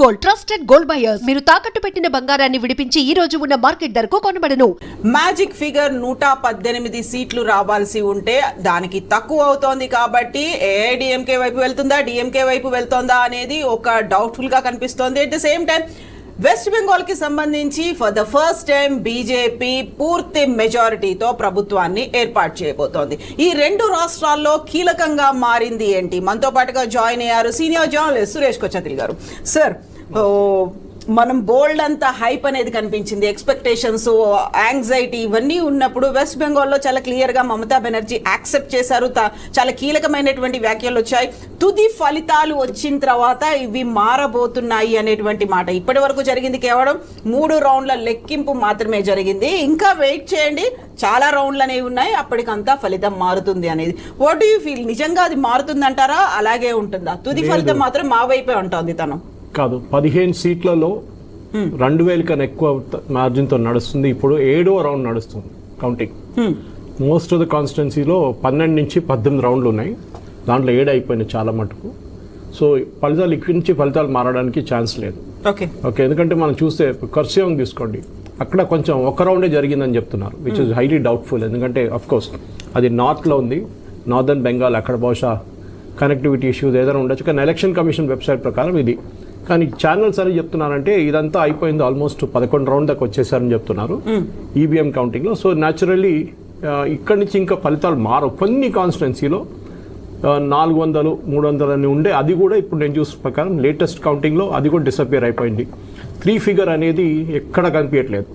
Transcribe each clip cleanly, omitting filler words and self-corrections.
Gold, trusted gold buyers. మీరు తాకట్టు పెట్టిన బంగారాన్ని విడిపించి ఈ రోజు ఉన్న మార్కెట్ ధరకు కొనబడను. మ్యాజిక్ ఫిగర్ 118 సీట్లు రావాల్సి ఉంటే దానికి తక్కువ అవుతోంది కాబట్టి ఏఐడిఎంకే వైపు వెళ్తుందా, డిఎంకే వైపు వెళ్తుందా అనేది ఒక డౌట్ఫుల్ గా కనిపిస్తోంది. At the same time west Bengal కి సంబంధించి for the first time BJP పూర్తి మెజారిటీతో ప్రభుత్వాన్ని ఏర్పాటు చేయబోతోంది. ఈ రెండు రాష్ట్రాల్లో కీలకంగా మారింది ఏంటి? మనతో పాటుగా జాయిన్ అయ్యారు సీనియర్ జర్నలిస్ట్ సురేష్ కొచ్చతిల్ గారు. సార్, మనం బోల్డ్ అంత హైప్ అనేది కనిపించింది, ఎక్స్పెక్టేషన్స్, యాంగ్జైటీ ఇవన్నీ ఉన్నప్పుడు వెస్ట్ బెంగాల్లో చాలా క్లియర్గా మమతా బెనర్జీ యాక్సెప్ట్ చేశారు. చాలా కీలకమైనటువంటి వ్యాఖ్యలు వచ్చాయి. తుది ఫలితాలు వచ్చిన తర్వాత ఇవి మారబోతున్నాయి అనేటువంటి మాట. ఇప్పటి వరకు జరిగింది కేవలం 3 రౌండ్ల లెక్కింపు మాత్రమే జరిగింది. ఇంకా వెయిట్ చేయండి, చాలా రౌండ్లు అనేవి ఉన్నాయి, అప్పటికంతా ఫలితం మారుతుంది అనేది. What do you feel? నిజంగా అది మారుతుందంటారా, అలాగే ఉంటుందా? తుది ఫలితం మాత్రం మా వైపే ఉంటుంది. తను కాదు, 15 సీట్లలో 2000 కన్నా ఎక్కువ మార్జిన్తో నడుస్తుంది. ఇప్పుడు 7వ రౌండ్ నడుస్తుంది కౌంటింగ్. మోస్ట్ ఆఫ్ ద కాన్స్టిట్యున్సీలో 12 నుంచి 18 రౌండ్లు ఉన్నాయి, దాంట్లో 7 అయిపోయినాయి చాలా మటుకు. సో ఫలితాలు ఇక్కడి నుంచి ఫలితాలు మారడానికి ఛాన్స్ లేదు. ఓకే, ఎందుకంటే మనం చూస్తే కర్సియాంగ్ తీసుకోండి, అక్కడ కొంచెం ఒక రౌండే జరిగిందని చెప్తున్నారు, విచ్ ఇస్ హైలీ డౌట్ఫుల్. ఎందుకంటే అఫ్కోర్స్ అది నార్త్లో ఉంది, నార్దర్న్ బెంగాల్, అక్కడ బహుశా కనెక్టివిటీ ఇష్యూస్ ఏదైనా ఉండొచ్చు. కానీ ఎలక్షన్ కమిషన్ వెబ్సైట్ ప్రకారం ఇది. కానీ ఛానల్స్ అని చెప్తున్నారంటే ఇదంతా అయిపోయింది, ఆల్మోస్ట్ 11 రౌండ్ దాకా వచ్చేసారని చెప్తున్నారు ఈవీఎం కౌంటింగ్లో. సో న్యాచురల్లీ ఇక్కడి నుంచి ఇంకా ఫలితాలు మారవు. కొన్ని కాన్స్టిట్యున్సీలో 400, 300 అని ఉండే, అది కూడా ఇప్పుడు నేను చూసిన ప్రకారం లేటెస్ట్ కౌంటింగ్లో అది కూడా డిసపియర్ అయిపోయింది. 3 ఫిగర్ అనేది ఎక్కడ కనిపించట్లేదు.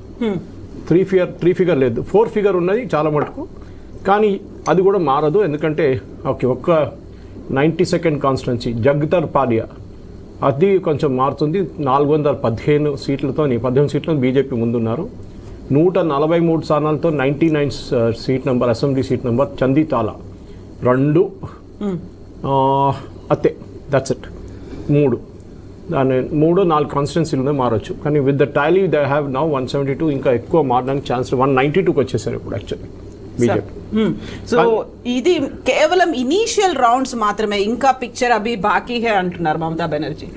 3 ఫిగర్ లేదు, 4 ఫిగర్ ఉన్నది చాలా మటుకు. కానీ అది కూడా మారదు, ఎందుకంటే ఒక్క 92nd కాన్స్టిట్యున్సీ జగ్తర్ పాలియా, అది కొంచెం మారుతుంది. 415 సీట్లతో 18 సీట్లతో బీజేపీ ముందున్నారు. 143 స్థానాలతో 99 seat number, assembly seat number చందీతాల 2 అతే, దట్స్ ఇట్. 4 కాన్స్టిట్యున్సీలోనే మారచ్చు. కానీ with the tally they have now 172, ఇంకా ఎక్కువ మారడానికి ఛాన్స్ 192కి వచ్చేసారు ఇప్పుడు యాక్చువల్లీ బీజేపీ. సో ఇది కేవలం ఇనీషియల్ రౌండ్స్ మాత్రమే, ఇంకా పిక్చర్ అభి బాకీ హే అంటున్నారు మమతా బెనర్జీ.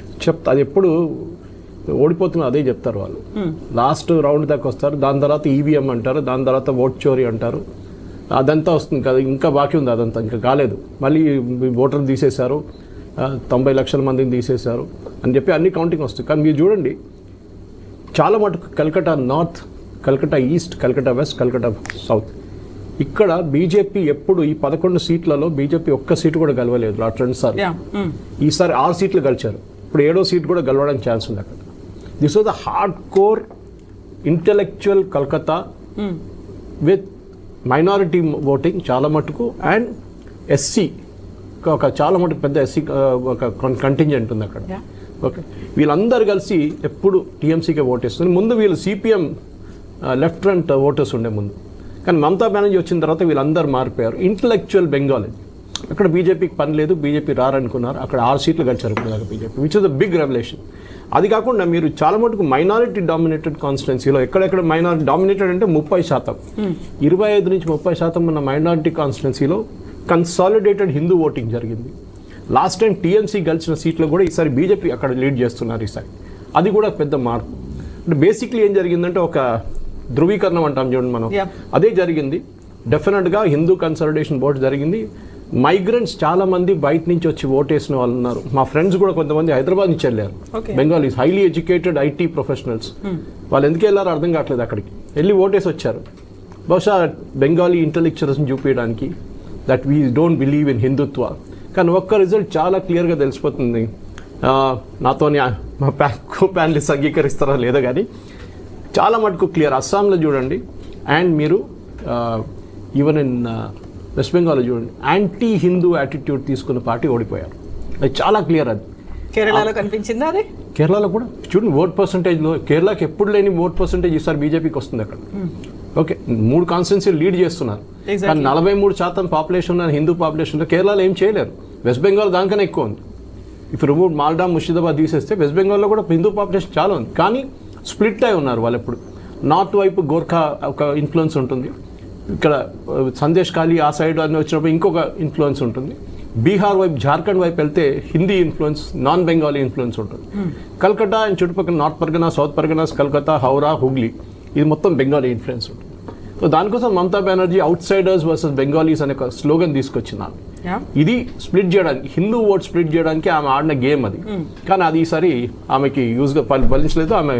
అది ఎప్పుడు ఓడిపోతున్నా అదే చెప్తారు వాళ్ళు. లాస్ట్ రౌండ్ దాకా వస్తారు, దాని తర్వాత ఈవీఎం అంటారు, దాని తర్వాత ఓట్ చోరీ అంటారు, అదంతా వస్తుంది కదా. ఇంకా బాకీ ఉంది, అదంతా ఇంకా కాలేదు. మళ్ళీ ఓటర్లు తీసేశారు, 90 లక్షల మందిని తీసేశారు అని చెప్పి అన్ని కౌంటింగ్ వస్తుంది. కానీ మీరు చూడండి, చాలా మటుకు Calcutta north, Calcutta east, Calcutta west, Calcutta south, ఇక్కడ బీజేపీ ఎప్పుడు ఈ 11 సీట్లలో బీజేపీ ఒక్క సీటు కూడా గెలవలేదు లాస్ట్ 2 సార్లు. ఈసారి 6 సీట్లు గెలిచారు. ఇప్పుడు 7వ సీట్ కూడా గెలవడానికి ఛాన్స్ ఉంది అక్కడ. This was the hard core intellectual Calcutta with minority voting చాలా మటుకు, అండ్ ఎస్సీ ఒక చాలా మటుకు పెద్ద ఎస్సీ ఒక కంటింజెంట్ ఉంది అక్కడ. ఓకే, వీళ్ళందరూ కలిసి ఎప్పుడు టీఎంసీకే ఓటేస్తుంది. ముందు వీళ్ళు సిపిఎం లెఫ్ట్ ఫ్రంట్ ఓటర్స్ ఉండే ముందు, కానీ మమతా బెనర్జీ వచ్చిన తర్వాత వీళ్ళందరూ మారిపోయారు. ఇంటలెక్చువల్ బెంగాల్, అక్కడ బీజేపీకి పని లేదు, బీజేపీ రారనుకున్నారు. అక్కడ 6 సీట్లు గెలిచారు ఇప్పుడు దాకా BJP, which is the big revolution. అది కాకుండా మీరు చాలా మటుకు మైనారిటీ డామినేటెడ్ కాన్స్టిట్యున్సీలో, ఎక్కడెక్కడ మైనారిటీ డామినేటెడ్ అంటే 30%, 25 నుంచి 30% ఉన్న మైనారిటీ కాన్స్టిట్యున్సీలో కన్సాలిడేటెడ్ హిందూ ఓటింగ్ జరిగింది. లాస్ట్ టైం టీఎంసీ గెలిచిన సీట్లు కూడా ఈసారి బీజేపీ అక్కడ లీడ్ చేస్తున్నారు ఈసారి. అది కూడా పెద్ద మార్పు. అంటే బేసిక్లీ ఏం జరిగిందంటే ఒక ధృవీకరణం అంటాం చూడండి మనం, అదే జరిగింది. డెఫినెట్గా హిందూ కన్సాలిడేషన్ బోర్డు జరిగింది. మైగ్రెంట్స్ చాలా మంది బయట నుంచి వచ్చి ఓటేసిన వాళ్ళు ఉన్నారు. మా ఫ్రెండ్స్ కూడా కొంతమంది హైదరాబాద్ నుంచి వెళ్ళారు. Bengal is highly educated IT professionals. వాళ్ళు ఎందుకు వెళ్ళారో అర్థం కావట్లేదు, అక్కడికి వెళ్ళి ఓటేసి వచ్చారు. బహుశా బెంగాలీ ఇంటెలెక్చువల్స్ని చూపించడానికి that we don't believe in Hindutva. కానీ ఒక్క రిజల్ట్ చాలా క్లియర్గా తెలిసిపోతుంది. నాతో మా ప్యానలిస్ట్ అంగీకరిస్తారా లేదా కానీ చాలా మటుకు క్లియర్. అస్సాంలో చూడండి, అండ్ మీరు ఈవెన్ ఇన్ వెస్ట్ బెంగాల్లో చూడండి, యాంటీ హిందూ యాటిట్యూడ్ తీసుకున్న పార్టీ ఓడిపోయారు. అది చాలా క్లియర్. అది కేరళలో కనిపించిందా? అది కేరళలో కూడా చూడండి, ఓట్ పర్సంటేజ్లో కేరళకి ఎప్పుడు లేని ఓట్ పర్సంటేజ్ ఈసారి బీజేపీకి వస్తుంది అక్కడ. ఓకే, 3 కాన్స్టిట్యున్సీలు లీడ్ చేస్తున్నారు, కానీ 43% పాపులేషన్ ఉన్న హిందూ పాపులేషన్లో కేరళలో ఏం చేయలేరు. వెస్ట్ బెంగాల్ దానికన్నా ఎక్కువ ఉంది. ఇప్పుడు రిమూవ్ మాల్డా, ముర్షిదాబాద్ తీసేస్తే వెస్ట్ బెంగాల్లో కూడా హిందూ పాపులేషన్ చాలా ఉంది. కానీ స్ప్లిట్ అయి ఉన్నారు వాళ్ళు. ఎప్పుడు నార్త్ వైపు గోర్ఖా ఒక ఇన్ఫ్లుయెన్స్ ఉంటుంది, ఇక్కడ సందేశ్ ఖాళీ ఆ సైడ్ అని వచ్చినప్పుడు ఇంకొక ఇన్ఫ్లుయెన్స్ ఉంటుంది. బీహార్ వైపు, జార్ఖండ్ వైపు వెళ్తే Hindi influence, non Bengali influence ఉంటుంది. కల్కట్టా అండ్ చుట్టుపక్కల నార్త్ పర్గనా, సౌత్ పర్గనాస్, కల్కత్తా, హౌరా, హుగ్లీ, ఇది మొత్తం బెంగాలీ ఇన్ఫ్లుయెన్స్ ఉంటుంది. సో దానికోసం Mamata Banerjee outsiders versus Bengalis అనే ఒక స్లోగన్ తీసుకొచ్చినారు. ఇది స్ప్లిట్ చేయడానికి, హిందూ ఓట్ స్ప్లిట్ చేయడానికి ఆమె ఆడిన గేమ్ అది. కానీ అది ఈసారి ఆమెకి యూజ్గా ఫలించలేదు. ఆమె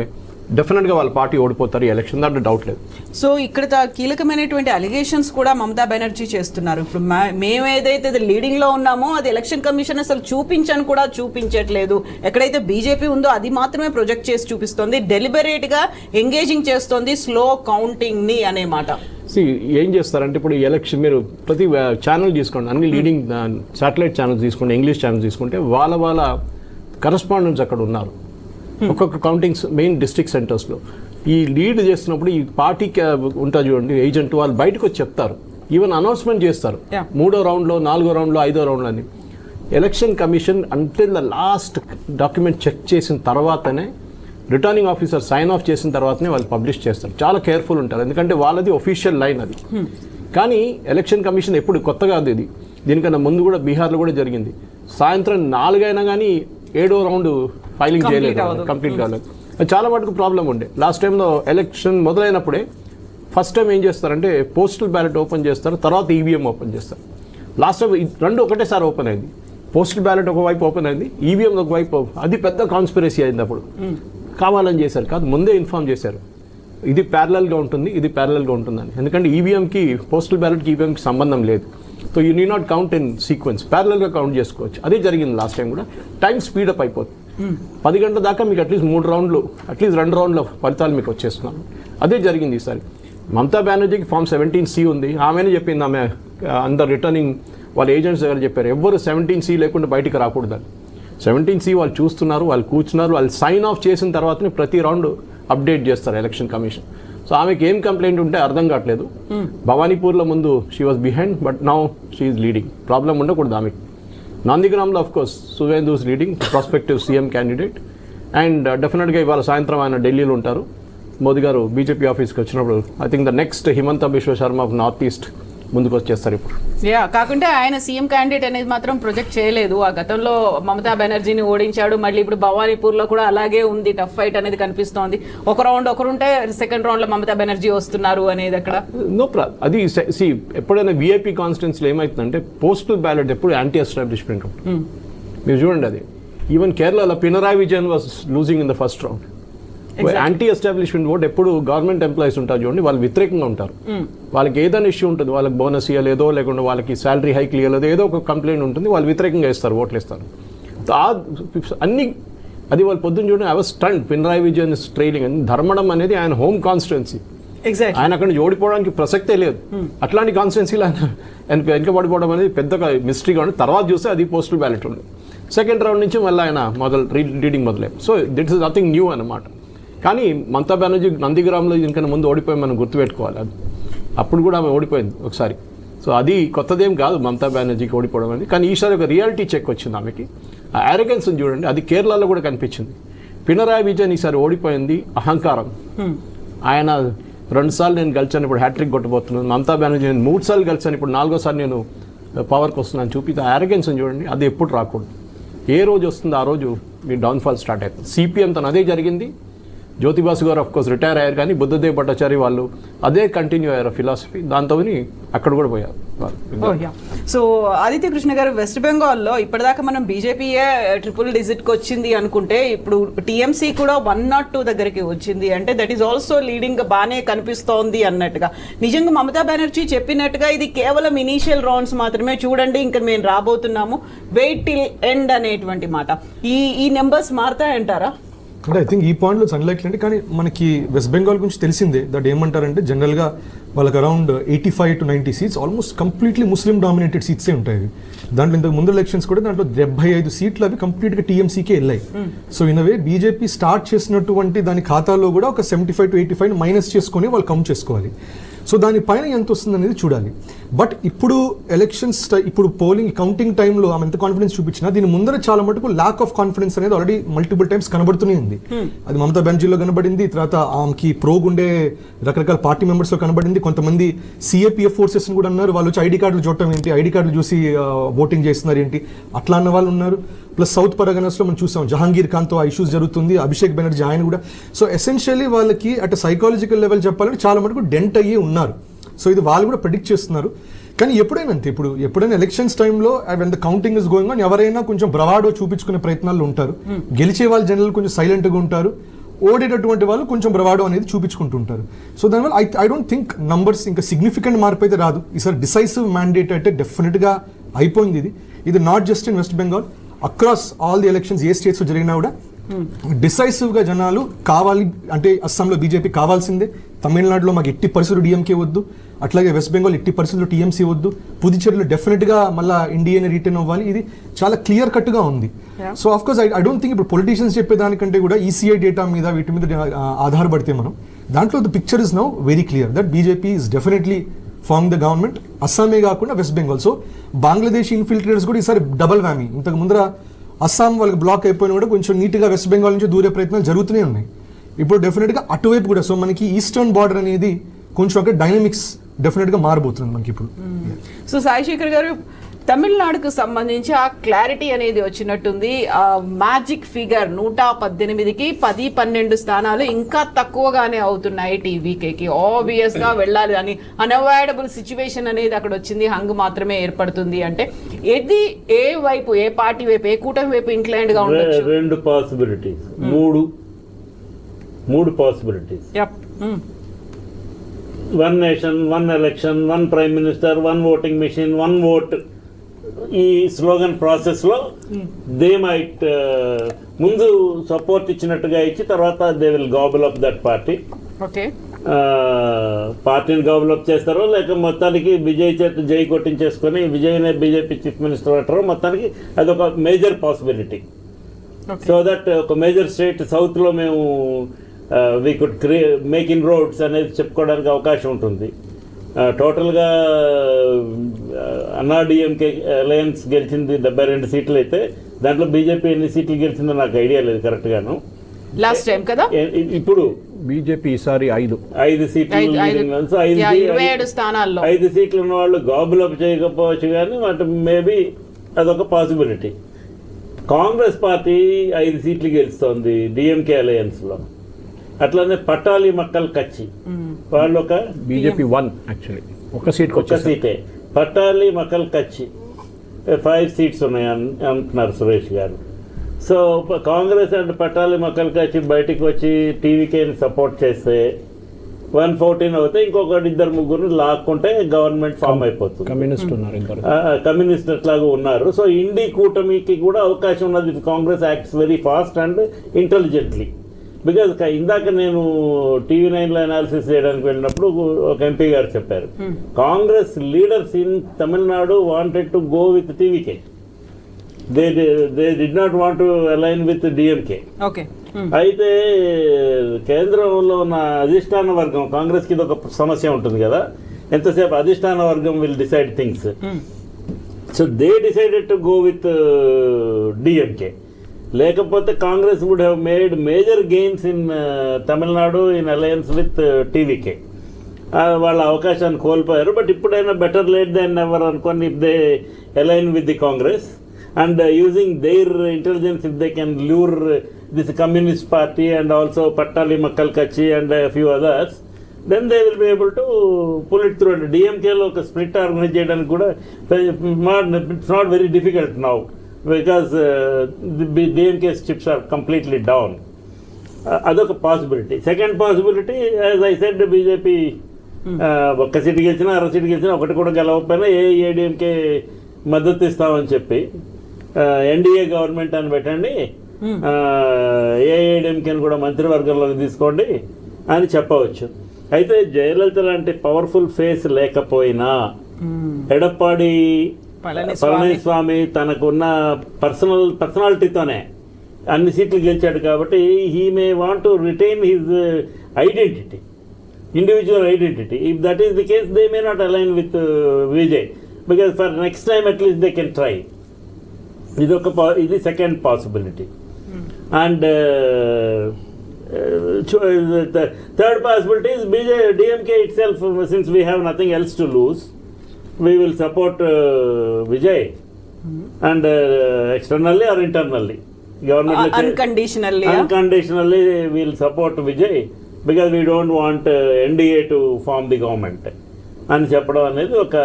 డెఫినెట్గా వాళ్ళ పార్టీ ఓడిపోతారు ఈ ఎలక్షన్, దాంట్లో డౌట్ లేదు. సో ఇక్కడ కీలకమైనటువంటి అలిగేషన్స్ కూడా మమతా బెనర్జీ చేస్తున్నారు. ఇప్పుడు మేము ఏదైతే లీడింగ్లో ఉన్నామో అది ఎలక్షన్ కమిషన్ అసలు చూపించని కూడా చూపించట్లేదు. ఎక్కడైతే బీజేపీ ఉందో అది మాత్రమే ప్రొజెక్ట్ చేసి చూపిస్తోంది, డెలిబరేట్గా ఎంగేజింగ్ చేస్తోంది స్లో కౌంటింగ్ని అనే మాట. ఏం చేస్తారంటే ఇప్పుడు ఎలక్షన్ మీరు ప్రతి ఛానల్ తీసుకోండి, అన్ని లీడింగ్ శాటిలైట్ ఛానల్స్ తీసుకోండి, ఇంగ్లీష్ ఛానల్స్ తీసుకుంటే వాళ్ళ కరస్పాండెంట్స్ అక్కడ ఉన్నారు ఒక్కొక్క కౌంటింగ్స్ మెయిన్ డిస్ట్రిక్ట్ సెంటర్స్లో. ఈ లీడ్ చేస్తున్నప్పుడు ఈ పార్టీకి ఉంటుంది చూడండి ఏజెంట్, వాళ్ళు బయటకు వచ్చి చెప్తారు, ఈవెన్ అనౌన్స్మెంట్ చేస్తారు 3వ రౌండ్లో, 4వ రౌండ్లో, 5వ రౌండ్లో అని. Election commission until the last document check చేసిన తర్వాతనే, రిటర్నింగ్ ఆఫీసర్ సైన్ ఆఫ్ చేసిన తర్వాతనే వాళ్ళు పబ్లిష్ చేస్తారు. చాలా కేర్ఫుల్ ఉంటారు, ఎందుకంటే వాళ్ళది ఒఫీషియల్ లైన్ అది. కానీ ఎలక్షన్ కమిషన్ ఎప్పుడు కొత్తగా అది, దీనికన్నా ముందు కూడా బీహార్లో కూడా జరిగింది. సాయంత్రం 4 అయినా కానీ 7వ రౌండ్ ఫైలింగ్ చేయలేదు, కంప్లీట్ కాలేదు. చాలా మటుకు ప్రాబ్లం ఉండే. లాస్ట్ టైంలో ఎలక్షన్ మొదలైనప్పుడే ఫస్ట్ టైం ఏం చేస్తారంటే పోస్టల్ బ్యాలెట్ ఓపెన్ చేస్తారు, తర్వాత ఈవీఎం ఓపెన్ చేస్తారు. లాస్ట్ టైం రెండు ఒకటేసారి ఓపెన్ అయింది. పోస్టల్ బ్యాలెట్ ఒకవైపు ఓపెన్ అయింది, ఈవీఎం ఒకవైపు. అది పెద్ద కాన్స్పిరసీ అయింది. అప్పుడు కావాలని చేశారు కాదు, ముందే ఇన్ఫార్మ్ చేశారు ఇది ప్యారలల్గా ఉంటుంది, ఇది ప్యారలల్గా ఉంటుందని. ఎందుకంటే ఈవీఎంకి, పోస్టల్ బ్యాలెట్కి ఈవీఎంకి సంబంధం లేదు. So you need not count in sequence, ప్యారలల్గా కౌంట్ చేసుకోవచ్చు. అదే జరిగింది లాస్ట్ టైం కూడా. టైం స్పీడప్ అయిపోతుంది. 10 గంటల దాకా మీకు అట్లీస్ట్ 3 రౌండ్లు, అట్లీస్ట్ 2 రౌండ్ల ఫలితాలు మీకు వచ్చేస్తున్నాను. అదే జరిగింది ఈసారి. మమతా బెనర్జీకి ఫామ్ 17C ఉంది, ఆమెనే చెప్పింది. ఆమె అందరు రిటర్నింగ్ వాళ్ళ ఏజెంట్స్ దగ్గర చెప్పారు, ఎవ్వరు 17C లేకుండా బయటికి రాకూడదని. 17C వాళ్ళు చూస్తున్నారు, వాళ్ళు కూర్చున్నారు, వాళ్ళు సైన్ ఆఫ్ చేసిన తర్వాతనే ప్రతి రౌండ్ అప్డేట్ చేస్తారు ఎలక్షన్ కమిషన్. సో ఆమెకి ఏం కంప్లైంట్ ఉంటే అర్థం కావట్లేదు. భవానీపూర్లో ముందు she was behind, but now she is leading. Problem ఉండకూడదు ఆమెకి. నందిగ్రామ్లో of course Suvendu leading, prospective CM candidate. And డెఫినెట్గా ఇవాళ సాయంత్రం ఆయన ఢిల్లీలో ఉంటారు. మోదీ గారు బీజేపీ ఆఫీస్కి వచ్చినప్పుడు I think the next Himanta Biswa Sharma of north east ముందుకు వచ్చేస్తారు ఇప్పుడు. కాకుంటే ఆయన సీఎం క్యాండిడేట్ అనేది మాత్రం ప్రొజెక్ట్ చేయలేదు. ఆ గతంలో మమతా బెనర్జీని ఓడించాడు, మళ్ళీ ఇప్పుడు భవానీపూర్లో కూడా అలాగే ఉంది. టఫ్ ఫైట్ అనేది కనిపిస్తోంది. ఒక రౌండ్ ఒకరుంటే సెకండ్ రౌండ్లో మమతా బెనర్జీ వస్తున్నారు అనేది అక్కడ అది ఎప్పుడైనా వీఐపీ కాన్స్టిట్యున్సీలో ఏమవుతుందంటే పోస్టల్ బ్యాలెట్ ఎప్పుడు యాంటీ ఎస్టాబ్లిష్మెంట్ ఉంటుంది. మీరు చూడండి, అది ఈవెన్ కేరళలో Pinarayi Vijayan was losing in the first round. Anti establishment vote ఎప్పుడు గవర్నమెంట్ ఎంప్లాయీస్ ఉంటారు చూడండి, వాళ్ళు వ్యతిరేకంగా ఉంటారు. వాళ్ళకి ఏదైనా ఇష్యూ ఉంటుంది, వాళ్ళకి బోనస్ ఇవ్వలేదో, లేకుంటే వాళ్ళకి శాలరీ హైక్ ఇవ్వలేదో, ఏదో ఒక కంప్లైంట్ ఉంటుంది, వాళ్ళు వ్యతిరేకంగా ఇస్తారు, ఓట్లు ఇస్తారు. అన్ని అది వాళ్ళు పొద్దున్న చూడండి. I was stunned, Pinarayi Vijayan trailing అని. ధర్మడం అనేది ఆయన హోమ్ కాన్స్టిట్యున్సీ, ఆయన అక్కడ నుంచి ఓడిపోవడానికి ప్రసక్తే లేదు. అట్లాంటి కాన్స్టిట్యున్సీలో ఆయన వెనకబడిపోవడం అనేది పెద్దగా మిస్టరీగా ఉంది. తర్వాత చూస్తే అది పోస్టల్ బ్యాలెట్ ఉంది. సెకండ్ రౌండ్ నుంచి మళ్ళీ ఆయన రీడింగ్ మొదలయ్యారు. So this is nothing new అన్నమాట. కానీ మమతా బెనర్జీ నందిగ్రామ్లో దీనికన్నా ముందు ఓడిపోయి మనం గుర్తుపెట్టుకోవాలి. అది అప్పుడు కూడా ఆమె ఓడిపోయింది ఒకసారి. సో అది కొత్తదేం కాదు మమతా బెనర్జీకి ఓడిపోవడం అనేది. కానీ ఈసారి ఒక రియాలిటీ చెక్ వచ్చింది ఆమెకి. ఆ అరగెన్స్ చూడండి, అది కేరళలో కూడా కనిపించింది. పినరాయి విజయన్ ఈసారి ఓడిపోయింది అహంకారం. ఆయన 2 సార్లు నేను గెలిచాను, ఇప్పుడు హ్యాట్రిక్ కొట్టబోతున్నాను. మమతా బెనర్జీ నేను 3 సార్లు గెలిచాను, ఇప్పుడు 4వ నేను పవర్కి వస్తున్నాను చూపితే ఆ అరగెన్స్ చూడండి. అది ఎప్పుడు రాకూడదు. ఏ రోజు వస్తుందో ఆ రోజు మీ డౌన్ఫాల్ స్టార్ట్ అవుతుంది. సిపిఎం తను అదే జరిగింది. జ్యోతిబాసు గారు ఆఫ్కోర్స్ రిటైర్ అయ్యారు, కానీ బుద్ధదేవ్ భట్టాచారి వాళ్ళు అదే కంటిన్యూ అయ్యారు ఫిలాసఫీ. దాంతో అక్కడ కూడా పోయారు. సో ఆదిత్య కృష్ణ గారు, వెస్ట్ బెంగాల్లో ఇప్పటిదాకా మనం బీజేపీయే ట్రిపుల్ డిజిట్కి వచ్చింది అనుకుంటే ఇప్పుడు టీఎంసీ కూడా 102 దగ్గరికి వచ్చింది. అంటే దట్ ఈస్ ఆల్సో లీడింగ్ బాగానే కనిపిస్తోంది అన్నట్టుగా. నిజంగా మమతా బెనర్జీ చెప్పినట్టుగా ఇది కేవలం ఇనీషియల్ రౌండ్స్ మాత్రమే, చూడండి ఇంకా మేము రాబోతున్నాము, వెయిట్ టిల్ ఎండ్ అనేటువంటి మాట. ఈ నెంబర్స్ మారుతాయంటారా? అంటే ఐ థింక్ ఈ పాయింట్లో అన్లైక్లీ అంటే, కానీ మనకి వెస్ట్ బెంగాల్ గురించి తెలిసిందే. దట్ ఏమంటారంటే జనరల్గా వాళ్ళకి around 85 to 90 seats almost completely Muslim dominated సీట్సే ఉంటాయి. దాంట్లో ఇంతకు ముందు ఎలక్షన్స్ కూడా దాంట్లో 75 సీట్లు అవి కంప్లీట్గా టీఎంసీకే వెళ్ళాయి. So in away BJP start చేసినటువంటి దాని ఖాతాలో కూడా ఒక 75 to 85 మైనస్ చేసుకొని వాళ్ళు కౌంట్ చేసుకోవాలి. సో దానిపైన ఎంత వస్తుంది అనేది చూడాలి. బట్ ఇప్పుడు ఎలక్షన్స్ ఇప్పుడు పోలింగ్ కౌంటింగ్ టైంలో ఆమె ఎంత కాన్ఫిడెన్స్ చూపించినా దీని ముందర చాలా మటుకు ల్యాక్ ఆఫ్ కాన్ఫిడెన్స్ అనేది ఆల్రెడీ మల్టిపుల్ టైమ్స్ కనబడుతూనే ఉంది. అది మమతా బెనర్జీలో కనబడింది, తర్వాత ఆమెకి ప్రోగ్ ఉండే రకరకాల పార్టీ మెంబర్స్లో కనబడింది. కొంతమంది సిఏపిఎఫ్ ఫోర్సెస్ కూడా అన్నారు, వాళ్ళు వచ్చి ఐడి కార్డులు చూడటం ఏంటి, ఐడి కార్డులు చూసి ఓటింగ్ చేస్తున్నారు ఏంటి, అట్లా అన్న వాళ్ళు ఉన్నారు. ప్లస్ సౌత్ పరగనస్లో మనం చూసాం జహాంగీర్ ఖాన్తో ఆ ఇష్యూస్ జరుగుతుంది, అభిషేక్ బెనర్జీ ఆయన కూడా. సో ఎసెన్షియల్లీ వాళ్ళకి అట్ సైకాలజికల్ లెవెల్ చెప్పాలంటే చాలా మటుకు డెంట్ అయ్యి ఉన్నారు. సో ఇది వాళ్ళు కూడా ప్రెడిక్ట్ చేస్తున్నారు. కానీ ఎప్పుడైనా అంతే, ఎప్పుడైనా ఎలక్షన్స్ టైంలో when the counting is going on ఎవరైనా కొంచెం బ్రవాడో చూపించుకునే ప్రయత్నాలు ఉంటారు. గెలిచే వాళ్ళు జనరల్ కొంచెం సైలెంట్గా ఉంటారు, ఓడేటటువంటి వాళ్ళు కొంచెం బ్రవాడో అనేది చూపించుకుంటుంటారు. సో దానివల్ల ఐ డోంట్ థింక్ నంబర్స్ ఇంకా సిగ్నిఫికెంట్ మార్పు అయితే రాదు. ఈసారి డిసైసివ్ మ్యాండేట్ అయితే డెఫినెట్గా అయిపోయింది. ఇది not just in West Bengal, across all the elections ఏ స్టేట్స్లో జరిగినా కూడా డిసైసివ్గా జనాలు కావాలి అంటే అస్సాంలో బీజేపీ కావాల్సిందే, తమిళనాడులో మాకు ఎట్టి పరిస్థితులు డిఎంకే వద్దు, అట్లాగే వెస్ట్ బెంగాల్ ఎట్టి పరిస్థితుల్లో టీఎంసీ వద్దు, పుదుచ్చేరిలో డెఫినెట్గా మళ్ళీ ఇండియాని రిటర్న్ అవ్వాలి. ఇది చాలా క్లియర్ కట్గా ఉంది. So of course I don't think ఇప్పుడు పొలిటీషియన్స్ చెప్పేదానికంటే కూడా ఈసీఐ డేటా మీద వీటి మీద ఆధారపడితే మనం దాంట్లో the picture is now very clear that BJP is definitely form the government. అస్సామే కాకుండా వెస్ట్ బెంగాల్. సో బంగ్లాదేశ్ ఇన్ఫిల్ట్రేటర్స్ కూడా ఈసారి డబల్ వ్యామీ. ఇంతకు ముందర అస్సాం వాళ్ళకి బ్లాక్ అయిపోయినా కూడా కొంచెం నీట్గా వెస్ట్ బెంగాల్ నుంచి దూరే ప్రయత్నాలు జరుగుతూనే ఉన్నాయి. ఇప్పుడు డెఫినెట్గా అటువైపు కూడా సో మనకి ఈస్టర్న్ బార్డర్ అనేది కొంచెం అక్కడ డైనమిక్స్ డెఫినెట్గా మారబోతుంది మనకి ఇప్పుడు. సో సాయి శేఖర్ గారు, తమిళనాడుకు సంబంధించి ఆ క్లారిటీ అనేది వచ్చినట్టుంది. మ్యాజిక్ ఫిగర్ 118కి 10-12 స్థానాలు ఇంకా తక్కువగానే అవుతున్నాయి టీవీకేకి. ఆబ్వియస్ గా వెళ్ళాలి అని అన్అవాయిడబుల్ సిచ్యువేషన్ అనేది అక్కడ వచ్చింది, హంగ్ మాత్రమే ఏర్పడుతుంది. అంటే ఇది ఏ వైపు, ఏ పార్టీ వైపు, ఏ కూటమి వైపు ఇంక్లైన్డ్ గా ఉండొచ్చు? రెండు పాసిబిలిటీస్, మూడు possibilities. One nation, one election, one prime minister, one voting machine, one vote. ఈ స్లోగన్ ప్రాసెస్లో దే మైట్ ముందు సపోర్ట్ ఇచ్చినట్టుగా ఇచ్చి తర్వాత they will gobble up that party. Okay, పార్టీని గాబుల్ అప్ చేస్తారో లేక మొత్తానికి విజయ్ చేత జై కొట్టించేసుకొని విజయ్నే బీజేపీ చీఫ్ మినిస్టర్ అంటారో, మొత్తానికి అదొక మేజర్ పాసిబిలిటీ. సో దట్ ఒక మేజర్ స్టేట్ సౌత్లో మేము we could make inroads అనేది చెప్పుకోవడానికి అవకాశం ఉంటుంది. టోటల్గా అన్నాడీఎంకే అలయన్స్ గెలిచింది 72 సీట్లు అయితే దాంట్లో బీజేపీ ఎన్ని సీట్లు గెలిచిందో నాకు ఐడియా లేదు కరెక్ట్గాను. లాస్ట్ టైం కదా, ఇప్పుడు బీజేపీ ఈసారి 5 సీట్లు, 27 స్థానాల్లో 5 సీట్లు ఉన్న వాళ్ళు గాబులప్ చేయకపోవచ్చు, కానీ వాటి మేబీ అదొక పాసిబిలిటీ. కాంగ్రెస్ పార్టీ 5 సీట్లు గెలుస్తోంది డిఎంకే అలయన్స్లో. అట్లానే పట్టాలి మక్కల్ కచ్చి వాళ్ళు ఒక బీజేపీ 1 యాక్చువల్లీ ఒక సీటే. పట్టాలి మక్కల్ కచ్చి 5 సీట్స్ ఉన్నాయి అంటున్నారు సురేష్ గారు. సో కాంగ్రెస్ అండ్ పట్టాలి మక్కల్ కచ్చి బయటికి వచ్చి టీవీకేని సపోర్ట్ చేస్తే 114 అవుతే ఇంకొకటి 2-3 లాక్కుంటే గవర్నమెంట్ ఫామ్ అయిపోతుంది. కమ్యూనిస్ట్ అట్లాగా ఉన్నారు. సో ఇండి కూటమికి కూడా అవకాశం ఉన్నది. Congress acts very fast and intelligently. Because ఇందాక నేను TV9లో అనాలిసిస్ చేయడానికి వెళ్ళినప్పుడు ఒక ఎంపీ గారు చెప్పారు, Congress leaders in Tamil Nadu wanted to go with TVK, they did not want to align with DMK. అయితే కేంద్రంలో ఉన్న అధిష్టాన వర్గం, కాంగ్రెస్కి ఇది ఒక సమస్య ఉంటుంది కదా, ఎంతసేపు అధిష్టాన వర్గం will decide things. So they decided to go with DMK. లేకపోతే Congress would have made major gains in Tamil Nadu in alliance with TVK. వాళ్ళ అవకాశాన్ని కోల్పోయారు. బట్ ఇప్పుడైనా బెటర్ లేట్ దాన్ నెవర్ అనుకోని, if they align with the Congress and using their intelligence, if they can lure this communist party and also Pattali Makkal Katchi and few others, then they will be able to pull it through. And డిఎంకేలో ఒక split organise చేయడానికి కూడా it's not very difficult now, because the DMK's chips are completely down. అదొక possibility. Second possibility, as I said, BJP ఒక్క seat గెలిచినా 6 seat గెలిచినా ఒకటి కూడా గెలవకపోయినా AIADMK మద్దతు ఇస్తామని చెప్పి ఎన్డీఏ గవర్నమెంట్ అని పెట్టండి, ఏఐఏడిఎంకేని కూడా మంత్రివర్గంలోకి తీసుకోండి అని చెప్పవచ్చు. అయితే జయలలిత లాంటి పవర్ఫుల్ ఫేస్ లేకపోయినా ఎడప్పాడి పళనిస్వామి తనకున్న పర్సనాలిటీతోనే అన్ని సీట్లు గెలిచాడు కాబట్టి he may want to retain his identity. individual identity. If that is the case, they may not align with Vijay, because for next time at least they can try. This is second possibility. And the third possibility is DMK itself, since we have nothing else to lose, we will support Vijay, and externally or internally. Government unconditionally. Unconditionally we will support Vijay, because we don't want NDA to form the government అని చెప్పడం అనేది ఒక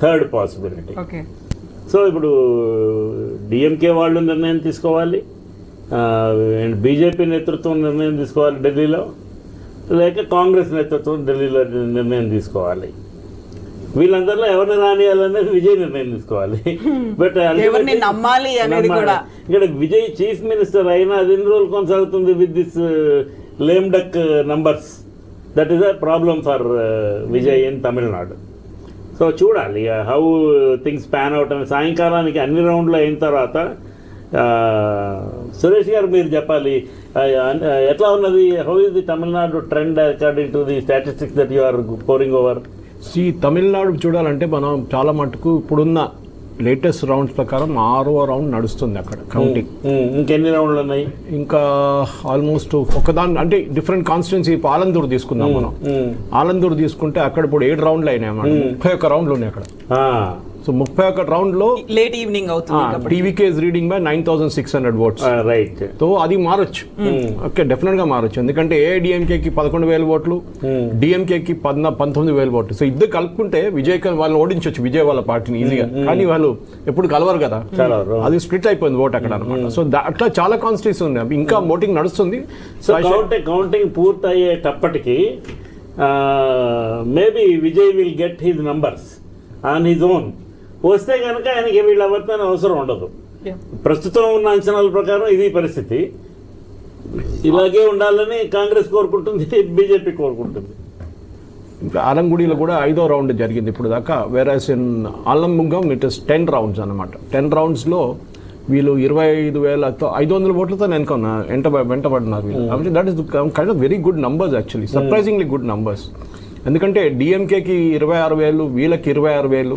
third possibility. Okay. So ఇప్పుడు DMK వాళ్ళు నిర్ణయం తీసుకోవాలి, BJP నేతృత్వం నిర్ణయం తీసుకోవాలి ఢిల్లీలో, లేక కాంగ్రెస్ నేతృత్వం ఢిల్లీలో నిర్ణయం తీసుకోవాలి. వీళ్ళందరిలో ఎవరిని రానియాలనేది విజయ్ నిర్ణయం తీసుకోవాలి. బట్ ఎవరిని నమ్మాలి అనేది కూడా ఇక్కడ విజయ్ చీఫ్ మినిస్టర్ అయినా అది ఎన్ని రోజులు కొనసాగుతుంది with this lame duck numbers? That is a problem for Vijay in Tamil Nadu. So చూడాలి హౌ థింగ్స్ ప్యాన్ అవుట్ అని. సాయంకాలానికి అన్ని రౌండ్లు అయిన తర్వాత సురేష్ గారు మీరు చెప్పాలి, ఎట్లా ఉన్నది, how is the Tamil Nadu trend according to the statistics that you are poring over? Tamil Nadu చూడాలంటే మనం చాలా మటుకు ఇప్పుడున్న లేటెస్ట్ రౌండ్స్ ప్రకారం 6వ రౌండ్ నడుస్తుంది అక్కడ కౌంటింగ్. ఇంకెన్ని రౌండ్లు ఉన్నాయి? ఇంకా ఆల్మోస్ట్ ఒకదాని అంటే డిఫరెంట్ కాన్స్టిట్యున్సీ. ఆలందూరు తీసుకుందాం మనం. ఆలందూరు తీసుకుంటే అక్కడ ఇప్పుడు 7 రౌండ్లు అయినాయి అన్నమాట. 31 రౌండ్లు ఉన్నాయి అక్కడ. సో 31 రౌండ్లో లేట్ ఈవినింగ్ అవుతుంది. TVK is reading by 9,600 votes. Right. So అది మారొచ్చు. ఓకే, డెఫినెట్ గా మారొచ్చు. ఎందుకంటే ఏఐడిఎంకేకి 11,000 votes, డిఎంకేకి 19,000 votes. సో ఇద్దరు కలుపుకుంటే విజయ్ వాళ్ళని ఓడించవచ్చు, విజయ్ వాళ్ళ పార్టీని ఈజీగా. కానీ వాళ్ళు ఎప్పుడు కలవరు కదా, అది స్ప్లిట్ అయిపోయింది ఓట్ అక్కడ అనమాట. సో అట్లా చాలా కాన్స్టిట్యూన్సీ ఉంది, ఇంకా ఓటింగ్ నడుస్తుంది. సో కౌంటింగ్ పూర్తయ్యేటప్పటికి maybe Vijay will get his numbers on his own. వస్తే కనుక ఆయనకి వీళ్ళు ఎవరితో అవసరం ఉండదు. ప్రస్తుతం ఉన్న అంచనాల ప్రకారం ఇది పరిస్థితి. ఇలాగే ఉండాలని కాంగ్రెస్ కోరుకుంటుంది, బీజేపీ కోరుకుంటుంది. ఆలంగుడిలో కూడా 5వ రౌండ్ జరిగింది ఇప్పుడు దాకా. వేరాస్ ఇన్ ఆలంబుంగం ఇట్ ఇస్ 10 rounds అనమాట. 10 roundsలో వీళ్ళు 25,500 votes వెంటబడినారు వీళ్ళు. That is kind of very good numbers actually, surprisingly good numbers. ఎందుకంటే డిఎంకేకి 26,000, వీళ్ళకి 26,000,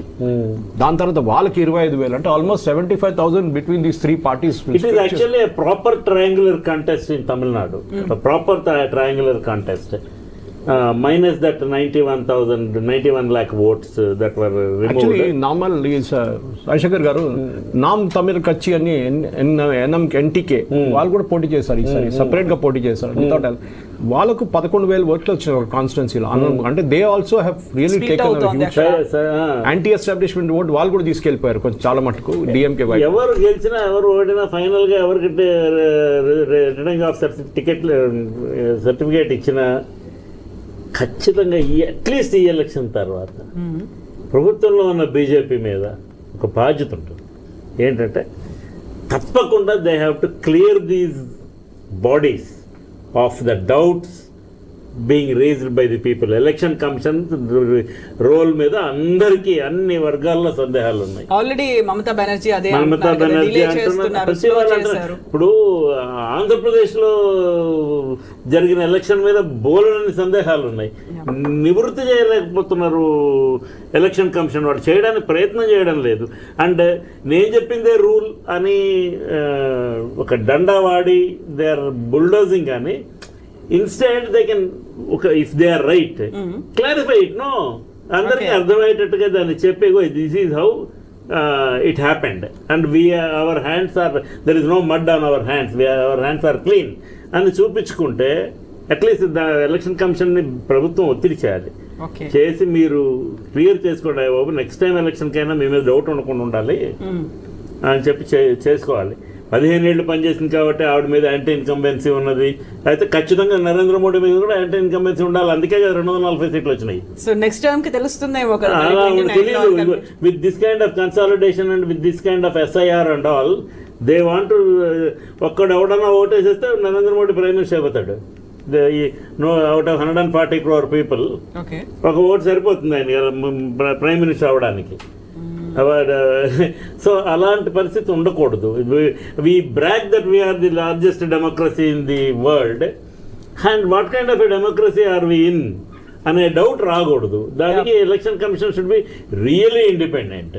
దాని తర్వాత వాళ్ళకి 25,000, అంటే almost 75,000 between these 3 parties. It is actually proper triangular contest in Tamil Nadu, proper triangular contest. Minus that 91 lakh votes that were removed. Actually, normal is Rajasekhar గారు నామ్ తమిళ కచ్చి అని ఎన్టీకే వాళ్ళు కూడా పోటీ చేశారు ఈసారి, సపరేట్ గా పోటీ చేశారు. వితౌట్ వాళ్ళకు 11,000 votes వచ్చినాయి ఒక కాన్స్టిట్యున్సీలో. అంటే they also have really taken anti establishment vote వాళ్ళు కూడా తీసుకెళ్లిపోయారు కొంచెం చాలా మటుకు డిఎంకే. ఎవరు గెలిచినా ఎవరు ఓడినా ఫైనల్ గా ఎవరికి రిటర్నింగ్ ఆఫ్ సర్టిఫికేట్ ఇచ్చినా ఖచ్చితంగా అట్లీస్ట్ ఈ ఎలక్షన్ తర్వాత ప్రభుత్వంలో ఉన్న బీజేపీ మీద ఒక బాధ్యత ఉంటుంది. ఏంటంటే తప్పకుండా they have to clear these bodies of the doubts being raised by the people. Election commission role మీద అందరికీ అన్ని వర్గాల్లో సందేహాలు ఉన్నాయి. ఆల్రెడీ మమతా బెనర్జీ అంటున్నారు. ఇప్పుడు ఆంధ్రప్రదేశ్లో జరిగిన ఎలక్షన్ మీద బోలెడన్ని సందేహాలు ఉన్నాయి, నివృత్తి చేయలేకపోతున్నారు ఎలక్షన్ కమిషన్. వాడు చేయడానికి ప్రయత్నం చేయడం లేదు. అండ్ నేను చెప్పిందే రూల్ అని ఒక డండా వాడి దే ఆర్ బుల్డోజింగ్ అని. Instead they can if they are right clarify it. No, అందరికీ అర్థమయ్యేటట్టుగా దాన్ని చెప్పే this is how it happened and our hands are, there is no mud on our hands, our hands are clean అని చూపించుకుంటే at least election కమిషన్ని ప్రభుత్వం ఒత్తిడి చేయాలి. చేసి మీరు క్లియర్ చేసుకోండి బాబు, నెక్స్ట్ టైం ఎలక్షన్కైనా మీ మీద డౌట్ ఉండకుండా ఉండాలి అని చెప్పి చేసుకోవాలి. 15 ఏళ్ళు పనిచేసింది కాబట్టి ఆవిడ మీద యాంటీ ఇన్కంబెన్సీ ఉన్నది. అయితే ఖచ్చితంగా నరేంద్ర మోడీ మీద కూడా యాంటీ ఇన్కంబెన్సీ ఉండాలి. అందుకే 240 సీట్లు వచ్చినాయి. సో నెక్స్ట్ టైం కి తెలుస్తుంది తెలియదు. With this kind of consolidation and with this kind of SIR and all they want. ఒక్కడు ఎవడన్నా ఓటేసేస్తే నరేంద్ర మోడీ ప్రైమ్ మినిస్టర్ అయిపోతాడు. అవుట్ ఆఫ్ 140 crore people ఒక ఓటు సరిపోతుంది ఆయన ప్రైమ్ మినిస్టర్ అవ్వడానికి. సో అలాంటి పరిస్థితి ఉండకూడదు. We brag that we are the largest democracy in the world, and what kind of a democracy are we in అనే డౌట్ రాకూడదు. దానికి election commission should be really independent.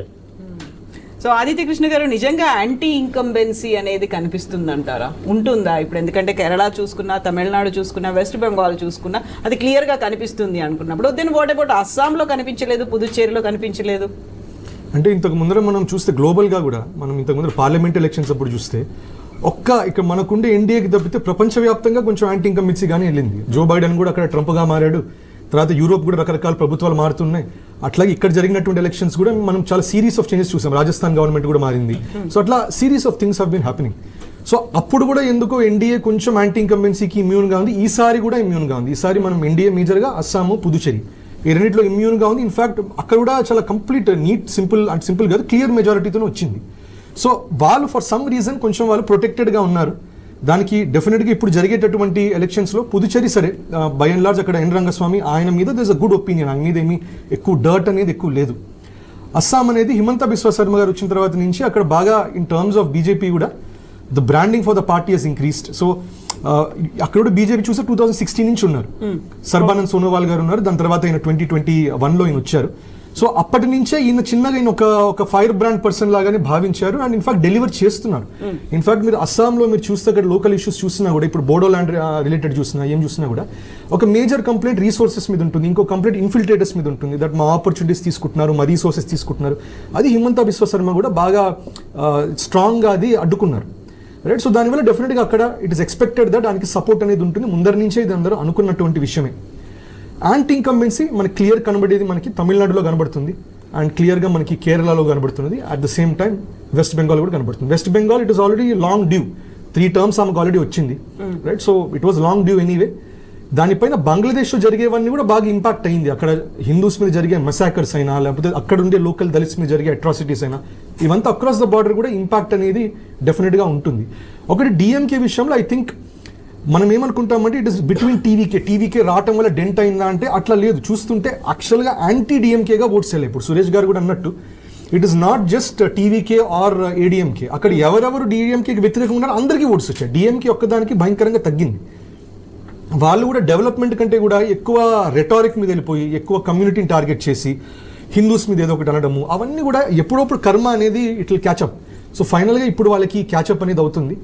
So Aditya Krishna గారు, నిజంగా యాంటీ ఇన్కంబెన్సీ అనేది కనిపిస్తుందంటారా, ఉంటుందా ఇప్పుడు? ఎందుకంటే కేరళ చూసుకున్నా, తమిళనాడు చూసుకున్నా, వెస్ట్ బెంగాల్ చూసుకున్నా అది క్లియర్గా కనిపిస్తుంది అనుకున్నప్పుడు, దెన్ వాట్ అబౌట్ అస్సాంలో కనిపించలేదు, పుదుచ్చేరిలో కనిపించలేదు? అంటే ఇంతకు ముందర మనం చూస్తే గ్లోబల్గా కూడా, మనం ఇంతకు ముందర పార్లమెంట్ ఎలక్షన్స్ అప్పుడు చూస్తే ఇక్కడ మనకుండే ఎన్డీఏకి తప్పితే ప్రపంచవ్యాప్తంగా కొంచెం యాంటీ ఇన్కంబెన్సీ గానీ వెళ్ళింది. జో బైడెన్ కూడా అక్కడ ట్రంప్గా మారాడు, తర్వాత యూరోప్ కూడా రకరకాల ప్రభుత్వాలు మారుతున్నాయి. అట్లాగే ఇక్కడ జరిగినటువంటి ఎలక్షన్స్ కూడా మనం చాలా సిరీస్ ఆఫ్ చేంజెస్ చూసాం. రాజస్థాన్ గవర్నమెంట్ కూడా మారింది. సో అట్లా series of things have been happening. So అప్పుడు కూడా ఎందుకో ఎన్డీఏ కొంచెం యాంటీ ఇన్కంబెన్సీకి ఇమ్యూన్గా ఉంది, ఈసారి కూడా ఇమ్యూన్గా ఉంది. ఈసారి మనం ఎన్డీఏ మేజర్గా అస్సాము, పుదుచ్చేరి ఈ రెండింటిలో ఇమ్యూన్గా ఉంది. ఇన్ఫాక్ట్ అక్కడ కూడా చాలా కంప్లీట్ నీట్ సింపుల్ కాదు, క్లియర్ మెజారిటీతో వచ్చింది. సో వాళ్ళు ఫర్ సమ్ రీజన్ కొంచెం వాళ్ళు ప్రొటెక్టెడ్గా ఉన్నారు. దానికి డెఫినెట్గా ఇప్పుడు జరిగేటటువంటి ఎలక్షన్స్లో పుదుచ్చేరి సరే బై అండ్ లార్జ్ అక్కడ ఎన్ రంగస్వామి ఆయన మీద దేస్ అ గుడ్ ఒపీనియన్, ఆయన మీద ఏమీ ఎక్కువ డర్ట్ అనేది ఎక్కువ లేదు. అస్సాం అనేది హిమంత బిశ్వ శర్మ గారు వచ్చిన తర్వాత నుంచి అక్కడ బాగా ఇన్ టర్మ్స్ ఆఫ్ బీజేపీ కూడా the branding for the party has increased. So అక్కడ కూడా బీజేపీ చూస్తే 2016 నుంచి ఉన్నారు. సర్బానంద్ సోనోవాల్ గారు ఉన్నారు, దాని తర్వాత ఆయన 2021లో ఈయన వచ్చారు. సో అప్పటి నుంచే ఈయన చిన్నగా ఈయన ఒక ఫైర్ బ్రాండ్ పర్సన్ లాగానే భావించారు అండ్ ఇన్ఫాక్ట్ డెలివర్ చేస్తున్నారు. ఇన్ఫాక్ట్ మీరు అస్సాంలో మీరు చూస్తే అక్కడ లోకల్ ఇష్యూస్ చూసినా కూడా, ఇప్పుడు బోడో ల్యాండ్ రిలేటెడ్ చూసినా ఏం చూసినా కూడా ఒక మేజర్ కంప్లైంట్ రీసోర్సెస్ మీద ఉంటుంది, ఇంకో కంప్లైంట్ ఇన్ఫిల్ట్రేటర్స్ మీద ఉంటుంది. దట్ మా ఆపర్చునిటీస్ తీసుకుంటున్నారు, మా రీసోర్సెస్ తీసుకుంటున్నారు. అది హిమంత బిశ్వ శర్మ కూడా బాగా స్ట్రాంగ్గా అది అడ్డుకున్నారు. రైట్. సో దానివల్ల డెఫినెట్గా అక్కడ ఇట్ ఇస్ ఎక్స్పెక్టెడ్ దట్ దానికి సపోర్ట్ అనేది ఉంటుంది. ముందరి నుంచే ఇది అందరూ అనుకున్నటువంటి విషయమే. యాంటీ ఇన్కంబెన్సీ మనకి క్లియర్ కనబడేది మనకి తమిళనాడులో కనబడుతుంది అండ్ క్లియర్గా మనకి కేరళలో కనబడుతున్నది. At the same time west Bengal కూడా కనబడుతుంది. West Bengal it is already long due, 3 terms ఆమెకు ఆల్రెడీ వచ్చింది. Right. So it was long due anyway. దానిపైన బంగ్లాదేశ్లో జరిగేవన్నీ కూడా బాగా ఇంపాక్ట్ అయింది. అక్కడ హిందూస్ మీద జరిగే మెసాకర్స్ అయినా, లేకపోతే అక్కడ ఉండే లోకల్ దళిత్స్ మీద జరిగే అట్రాసిటీస్ అయినా, ఇవంతా అక్రాస్ ద బార్డర్ కూడా ఇంపాక్ట్ అనేది డెఫినెట్గా ఉంటుంది. ఒకటి డిఎంకే విషయంలో ఐ థింక్ మనం ఏమనుకుంటామంటే ఇట్ ఇస్ బిట్వీన్ టీవీకే రావటం వల్ల డెంట్ అయిందా అంటే అట్లా లేదు. చూస్తుంటే యాక్చువల్గా యాంటీ డిఎంకేగా ఓట్స్ వెళ్ళాయి. ఇప్పుడు సురేష్ గారు కూడా అన్నట్టు it is not just TVK or ADMK. అక్కడ ఎవరెవరు డిఎంకేకి వ్యతిరేకంగా ఉన్నారో అందరికీ ఓట్స్ వచ్చాయి. డిఎంకే ఒక్కదానికి భయంకరంగా తగ్గింది. వాళ్ళు కూడా డెవలప్మెంట్ కంటే కూడా ఎక్కువ రెటారిక్ మీద వెళ్ళిపోయి, ఎక్కువ కమ్యూనిటీని టార్గెట్ చేసి హిందూస్ మీద ఏదో ఒకటి అనడము, అవన్నీ కూడా ఎప్పుడప్పుడు కర్మ అనేది ఇట్ విల్ క్యాచప్. సో ఫైనల్గా ఇప్పుడు వాళ్ళకి క్యాచప్ అనేది అవుతుంది.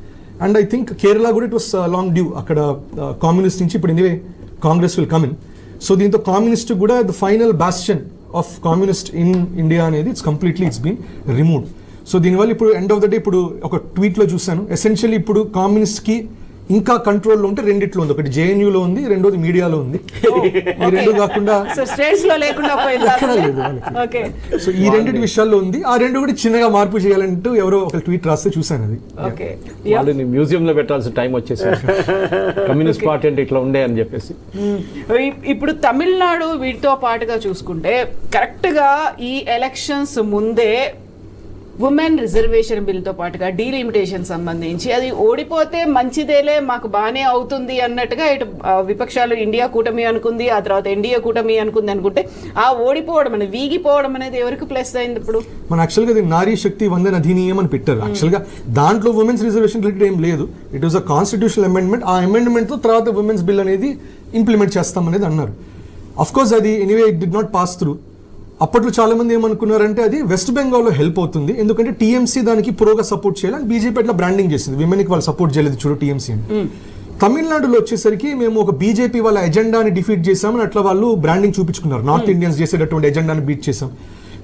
అండ్ ఐ థింక్ కేరళ కూడా ఇట్ వాస్ లాంగ్ డ్యూ. అక్కడ కామ్యూనిస్ట్ నుంచి ఇప్పుడు anyway Congress will come in. So దీంతో కామ్యూనిస్ట్ కూడా the final bastion of communist in India అనేది ఇట్స్ బీన్ రిమూవ్డ్. సో దీనివల్ల ఇప్పుడు ఎండ్ ఆఫ్ ద డే ఇప్పుడు ఒక ట్వీట్లో చూశాను, ఎసెన్షియల్లీ ఇప్పుడు కామ్యూనిస్ట్కి ఇంకా కంట్రోల్లో ఉంటే రెండిట్లో ఉంది. ఒకటి జేఎన్యూలో ఉంది, రెండోది మీడియాలో ఉంది. ఈ రెండు కాకుండా సో ఈ రెండింటి విషయాల్లో ఉంది. ఆ రెండు కూడా చిన్నగా మార్పు చేయాలంటూ ఎవరో ఒక ట్వీట్ రాస్తే చూశాను. అది వాళ్ళని మ్యూజియంలో పెట్టాల్సిన టైం వచ్చేసి కమ్యూనిస్ట్ పార్టీ అంటే ఇట్లా ఉండే అని చెప్పేసి. ఇప్పుడు తమిళనాడు వీటితో పాటుగా చూసుకుంటే కరెక్ట్గా ఈ ఎలక్షన్స్ ముందే ఉమెన్ రిజర్వేషన్ బిల్తో పాటుగా డీలిమిటేషన్ సంబంధించి అది ఓడిపోతే మంచిదేలే, మాకు బాగానే అవుతుంది అన్నట్టుగా ఇటు విపక్షాలు ఇండియా కూటమి అనుకుంది, ఆ తర్వాత ఎన్డీఏ కూటమి అనుకుంది. అనుకుంటే ఆ ఓడిపోవడం అనేది, వీగిపోవడం అనేది ఎవరికి ప్లస్ అయింది? ఇప్పుడు మన యాక్చువల్గా అది నారీ శక్తి వందన అధినియం అని పెట్టారు. యాక్చువల్గా దాంట్లో ఉమెన్స్ రిజర్వేషన్ రిలేటెడ్ ఏం లేదు. It was a constitutional amendment. ఆ అమెండ్మెంట్తో తర్వాత ఉమెన్స్ బిల్ అనేది ఇంప్లిమెంట్ చేస్తామనేది అన్నారు. అఫ్కోర్స్ అది anyway it did not pass through. అప్పట్లో చాలా మంది ఏమనుకున్నారంటే అది వెస్ట్ బెంగాల్లో హెల్ప్ అవుతుంది, ఎందుకంటే టీఎంసీ దానికి ప్రోగా సపోర్ట్ చేయాలి అండ్ బీజేపీ అట్లా బ్రాండింగ్ చేసింది, విమెన్కి వాళ్ళు సపోర్ట్ చేయలేదు చూడు టీఎంసీ అని. తమిళనాడులో వచ్చేసరికి మేము ఒక బీజేపీ వాళ్ళ ఎజెండాని డిఫీట్ చేసామని అట్లా వాళ్ళు బ్రాండింగ్ చూపించుకున్నారు. నార్త్ ఇండియన్స్ చేసేటటువంటి ఎజెండాని బీట్ చేసాం.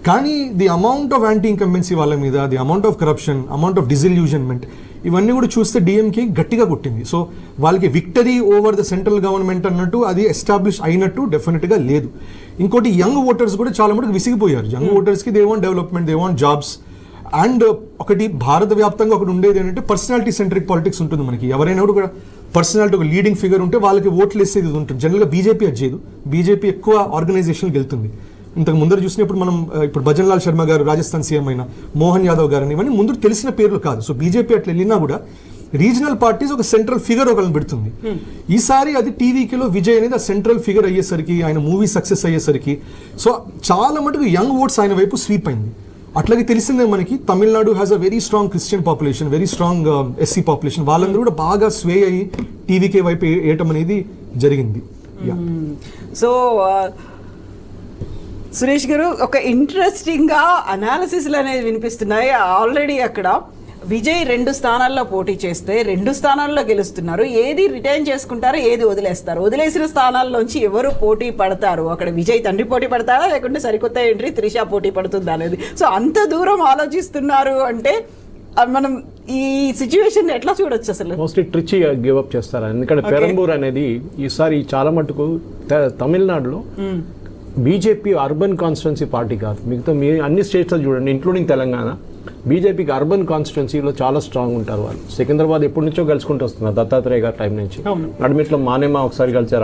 కానీ the amount of anti incumbency వాళ్ళ మీద, the amount of corruption, amount of disillusionment, ఇవన్నీ కూడా చూస్తే డిఎంకే గట్టిగా కొట్టింది. సో వాళ్ళకి victory over the central government అన్నట్టు అది ఎస్టాబ్లిష్ అయినట్టు డెఫినెట్గా లేదు. ఇంకోటి యంగ్ ఓటర్స్ కూడా చాలా మటుకు విసిగిపోయారు. యంగ్ ఓటర్స్కి they want development, they want jobs. And ఒకటి భారత వ్యాప్తంగా ఒకటి ఉండేది ఏంటంటే పర్సనాలిటీ సెంట్రిక్ పాలిటిక్స్ ఉంటుంది మనకి. ఎవరైనా కూడా పర్సనాలిటీ ఒక లీడింగ్ ఫిగర్ ఉంటే వాళ్ళకి ఓట్లు వేసేది ఉంటుంది. జనరల్గా బీజేపీ అది చేయదు. బీజేపీ ఎక్కువ ఆర్గనైజేషన్కి వెళ్తుంది. ఇంతకు ముందర చూసినప్పుడు మనం ఇప్పుడు భజన్ లాల్ శర్మ గారు రాజస్థాన్ సీఎం అయిన, మోహన్ యాదవ్ గారు అని, ఇవన్నీ ముందు తెలిసిన పేర్లు కాదు. సో బీజేపీ అట్లా వెళ్ళినా కూడా రీజనల్ పార్టీస్ ఒక సెంట్రల్ ఫిగర్ ఒకరిని పెడుతుంది. ఈసారి అది టీవీకేలో విజయ్ అనేది ఆ సెంట్రల్ ఫిగర్ అయ్యేసరికి, ఆయన మూవీ సక్సెస్ అయ్యేసరికి సో చాలా మటుకు యంగ్ ఓట్స్ ఆయన వైపు స్వీప్ అయింది. అట్లాగే తెలిసిందే మనకి Tamil Nadu has a very strong Christian population, very strong SC population. వాళ్ళందరూ కూడా బాగా స్వే అయ్యి టీవీకే వైపు వేయటం అనేది జరిగింది. సో సురేష్ గారు, ఒక ఇంట్రెస్టింగ్ గా అనాలిసిస్లు అనేది వినిపిస్తున్నాయి. ఆల్రెడీ అక్కడ విజయ్ 2 స్థానాల్లో పోటీ చేస్తే 2 స్థానాల్లో గెలుస్తున్నారు. ఏది రిటైన్ చేసుకుంటారు, ఏది వదిలేస్తారు? వదిలేసిన స్థానాల్లోంచి ఎవరు పోటీ పడతారు? అక్కడ విజయ్ తండ్రి పోటీ పడతారా, లేకుంటే సరికొత్త ఎంట్రీ త్రిష పోటీ పడుతుందా అనేది. సో అంత దూరం ఆలోచిస్తున్నారు అంటే మనం ఈ సిచ్యువేషన్ ఎట్లా చూడొచ్చు అసలు? మోస్ట్లీ ట్రిచి గివ్ అప్ చేస్తారు. ఎందుకంటే పెరంబూర్ అనేది ఈసారి చాలా మటుకు తమిళనాడులో బీజేపీ అర్బన్ కాన్స్టిట్యున్సీ పార్టీ కాదు. మిగతా మీ అన్ని స్టేట్స్లో చూడండి, ఇంక్లూడింగ్ తెలంగాణ, బీజేపీకి అర్బన్ కాన్స్టిట్యున్సీలో చాలా స్ట్రాంగ్ ఉంటారు వాళ్ళు. సికింద్రాబాద్ ఎప్పటి నుంచో గెలుచుకుంటూ వస్తున్నారు, దత్తాత్రేయ గారి టైం నుంచి. అడ్మిట్లో మానేమా ఒకసారి కలిసారు,